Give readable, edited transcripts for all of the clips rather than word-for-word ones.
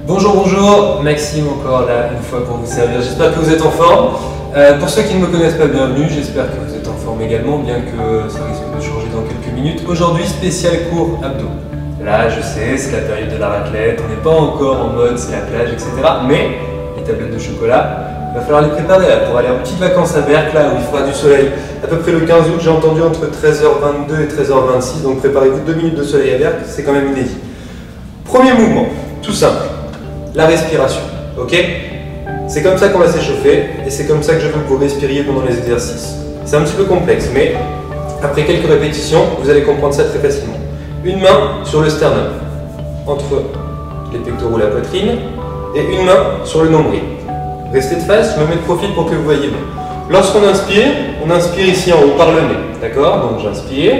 Bonjour, bonjour, Maxime encore là, une fois pour vous servir. J'espère que vous êtes en forme. Pour ceux qui ne me connaissent pas, bienvenue. J'espère que vous êtes en forme également, bien que ça risque de changer dans quelques minutes. Aujourd'hui, spécial cours abdos. Là, je sais, c'est la période de la raclette, on n'est pas encore en mode c'est la plage, etc. Mais les tablettes de chocolat, il va falloir les préparer là, pour aller en petites vacances à Berck, là où il fera du soleil. À peu près le 15 août, j'ai entendu entre 13h22 et 13h26, donc préparez-vous 2 minutes de soleil à Berck, c'est quand même inédit. Premier mouvement, tout simple. La respiration, ok? C'est comme ça qu'on va s'échauffer et c'est comme ça que je veux que vous respiriez pendant les exercices. C'est un petit peu complexe, mais après quelques répétitions, vous allez comprendre ça très facilement. Une main sur le sternum, entre les pectoraux et la poitrine, et une main sur le nombril. Restez de face, je me mets de profil pour que vous voyez bien. Lorsqu'on inspire, on inspire ici en haut par le nez, d'accord? Donc j'inspire.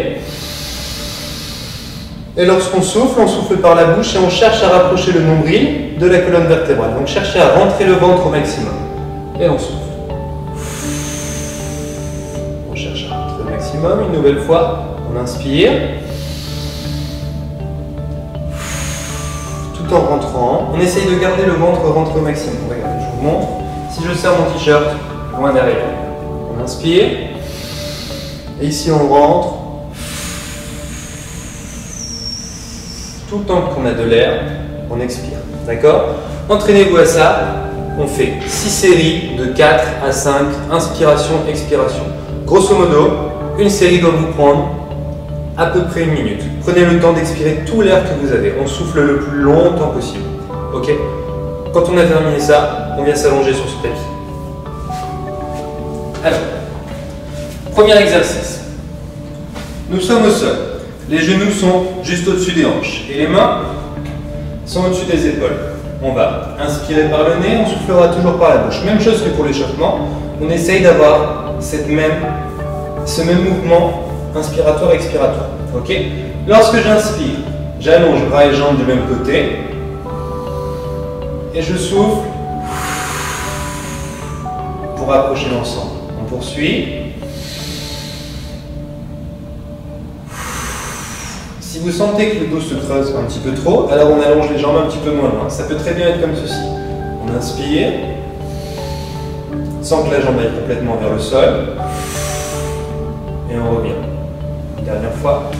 Et lorsqu'on souffle, on souffle par la bouche et on cherche à rapprocher le nombril de la colonne vertébrale. Donc cherchez à rentrer le ventre au maximum. Et on souffle. On cherche à rentrer au maximum. Une nouvelle fois, on inspire. Tout en rentrant. On essaye de garder le ventre rentré au maximum. Regardez, je vous montre. Si je serre mon t-shirt, loin derrière. On inspire. Et ici, on rentre. Tout le temps qu'on a de l'air, on expire. D'accord? Entraînez-vous à ça. On fait 6 séries de 4 à 5 inspiration, expiration. Grosso modo, une série doit vous prendre à peu près 1 minute. Prenez le temps d'expirer tout l'air que vous avez. On souffle le plus longtemps possible. Ok? Quand on a terminé ça, on vient s'allonger sur ce tapis. Alors, premier exercice. Nous sommes au sol. Les genoux sont juste au-dessus des hanches et les mains sont au-dessus des épaules. On va inspirer par le nez, on soufflera toujours par la bouche. Même chose que pour l'échauffement, on essaye d'avoir ce même mouvement inspiratoire-expiratoire. Ok? Lorsque j'inspire, j'allonge bras et jambes du même côté et je souffle pour rapprocher l'ensemble. On poursuit. Si vous sentez que le dos se creuse un petit peu trop, alors on allonge les jambes un petit peu moins loin. Ça peut très bien être comme ceci. On inspire, sans que la jambe aille complètement vers le sol. Et on revient. Une dernière fois.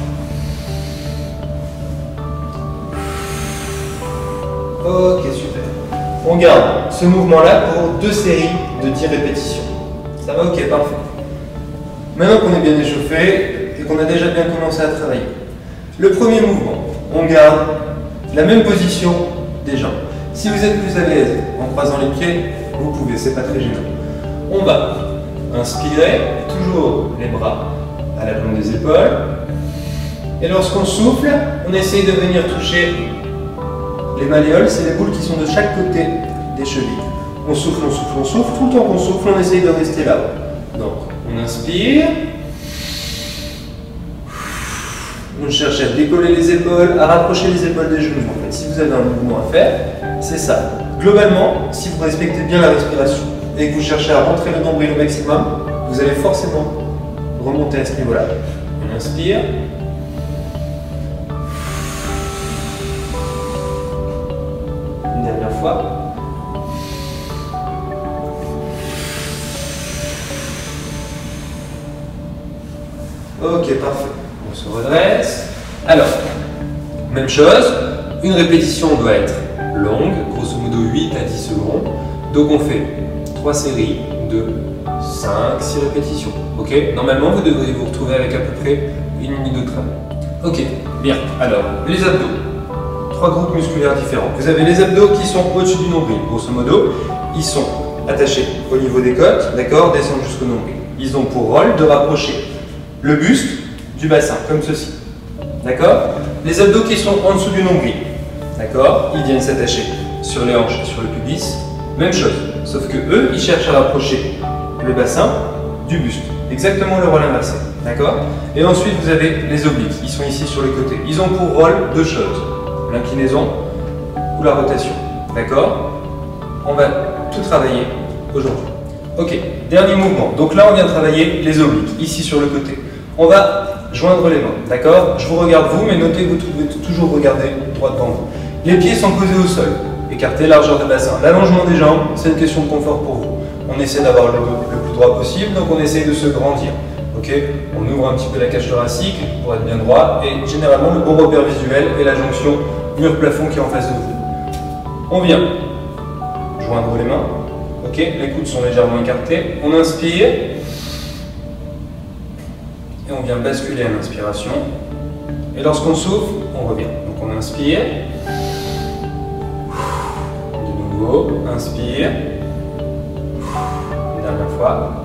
Ok, super. On garde ce mouvement-là pour 2 séries de 10 répétitions. Ça va? Ok, parfait. Maintenant qu'on est bien échauffé et qu'on a déjà bien commencé à travailler, le premier mouvement, on garde la même position des jambes. Si vous êtes plus à l'aise en croisant les pieds, vous pouvez, c'est pas très gênant. On va inspirer, toujours les bras à la plombe des épaules. Et lorsqu'on souffle, on essaye de venir toucher les malléoles, c'est les boules qui sont de chaque côté des chevilles. On souffle, on souffle, on souffle. Tout le temps qu'on souffle, on essaye de rester là. Donc, on inspire. On cherche à décoller les épaules, à rapprocher les épaules des genoux. En fait, si vous avez un mouvement à faire, c'est ça. Globalement, si vous respectez bien la respiration et que vous cherchez à rentrer le nombril au maximum, vous allez forcément remonter à ce niveau-là. On inspire. Une dernière fois. Ok, parfait. On se redresse. Alors, même chose, une répétition doit être longue, grosso modo 8 à 10 secondes. Donc on fait 3 séries de 5, 6 répétitions. Ok? Normalement, vous devriez vous retrouver avec à peu près 1 minute de travail. Ok, bien. Alors, les abdos. 3 groupes musculaires différents. Vous avez les abdos qui sont au-dessus du nombril. Grosso modo, ils sont attachés au niveau des côtes, d'accord? Descendent jusqu'au nombril. Ils ont pour rôle de rapprocher le buste du bassin, comme ceci. D'accord? Les abdos qui sont en dessous du nombril. D'accord? Ils viennent s'attacher sur les hanches et sur le pubis. Même chose, sauf que eux, ils cherchent à rapprocher le bassin du buste. Exactement le rôle inversé. D'accord? Et ensuite, vous avez les obliques. Ils sont ici sur les côtés. Ils ont pour rôle 2 choses. L'inclinaison ou la rotation. D'accord? On va tout travailler aujourd'hui. Ok, dernier mouvement. Donc là, on vient travailler les obliques, ici sur le côté. On va joindre les mains, d'accord? Je vous regarde vous, mais notez que vous devez toujours regarder droit devant vous. Les pieds sont posés au sol. écarté, largeur de bassin. L'allongement des jambes, c'est une question de confort pour vous. On essaie d'avoir le dos le plus droit possible, donc on essaie de se grandir. Okay, on ouvre un petit peu la cage thoracique pour être bien droit, et généralement le bon repère visuel est la jonction mur-plafond qui est en face de vous. On vient joindre les mains, okay, les coudes sont légèrement écartés, on inspire, et on vient basculer à l'inspiration, et lorsqu'on souffle, on revient. Donc on inspire, de nouveau, inspire, une dernière fois.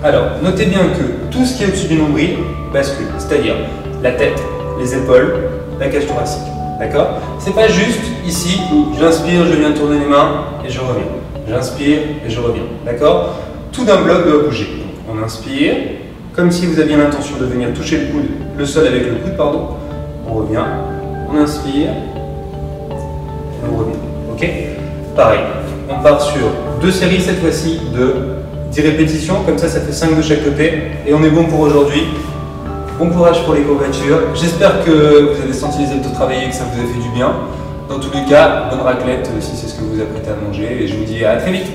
Alors, notez bien que tout ce qui est au-dessus du nombril bascule, c'est-à-dire la tête, les épaules, la cage thoracique. D'accord? C'est pas juste ici où j'inspire, je viens tourner les mains et je reviens. J'inspire et je reviens. D'accord? Tout d'un bloc doit bouger. Donc, on inspire, comme si vous aviez l'intention de venir toucher le coude, le sol avec le coude, pardon. On revient, on inspire et on revient. Ok? Pareil. On part sur 2 séries cette fois-ci de 10 répétitions, comme ça fait 5 de chaque côté et on est bon pour aujourd'hui. Bon courage pour les courbatures. J'espère que vous avez senti les abdos travailler et que ça vous a fait du bien. Dans tous les cas, bonne raclette si c'est ce que vous apprêtez à manger et je vous dis à très vite.